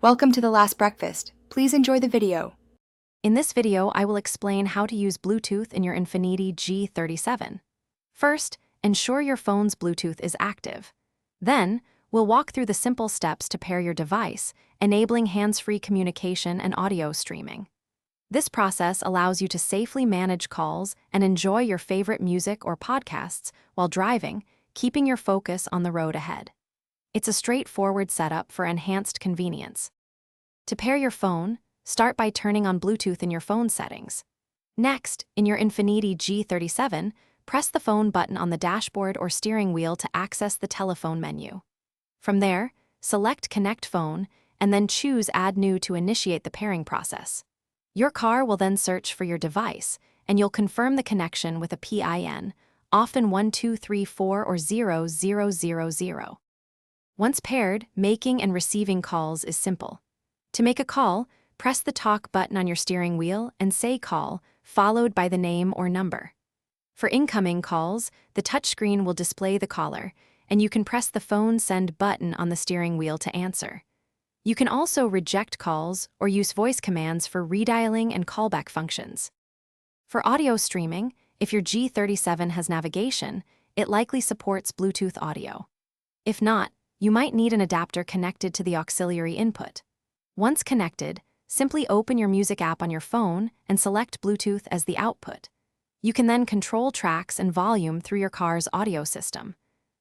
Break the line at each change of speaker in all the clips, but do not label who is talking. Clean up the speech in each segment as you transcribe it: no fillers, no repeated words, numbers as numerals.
Welcome to The Last Breakfast. Please enjoy the video.
In this video, I will explain how to use Bluetooth in your Infiniti G37. First, ensure your phone's Bluetooth is active. Then, we'll walk through the simple steps to pair your device, enabling hands-free communication and audio streaming. This process allows you to safely manage calls and enjoy your favorite music or podcasts while driving, keeping your focus on the road ahead. It's a straightforward setup for enhanced convenience. To pair your phone, start by turning on Bluetooth in your phone settings. Next, in your Infiniti G37, press the phone button on the dashboard or steering wheel to access the telephone menu. From there, select Connect Phone and then choose Add New to initiate the pairing process. Your car will then search for your device, and you'll confirm the connection with a PIN, often 1234 or 0000. Once paired, making and receiving calls is simple. To make a call, press the talk button on your steering wheel and say call, followed by the name or number. For incoming calls, the touchscreen will display the caller, and you can press the phone send button on the steering wheel to answer. You can also reject calls or use voice commands for redialing and callback functions. For audio streaming, if your G37 has navigation, it likely supports Bluetooth audio. If not, you might need an adapter connected to the auxiliary input. Once connected, simply open your music app on your phone and select Bluetooth as the output. You can then control tracks and volume through your car's audio system.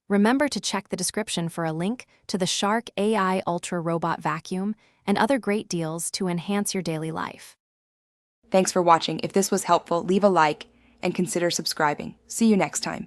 Remember to check the description for a link to the Shark AI Ultra Robot Vacuum and other great deals to enhance your daily life.
Thanks for watching. If this was helpful, leave a like and consider subscribing. See you next time.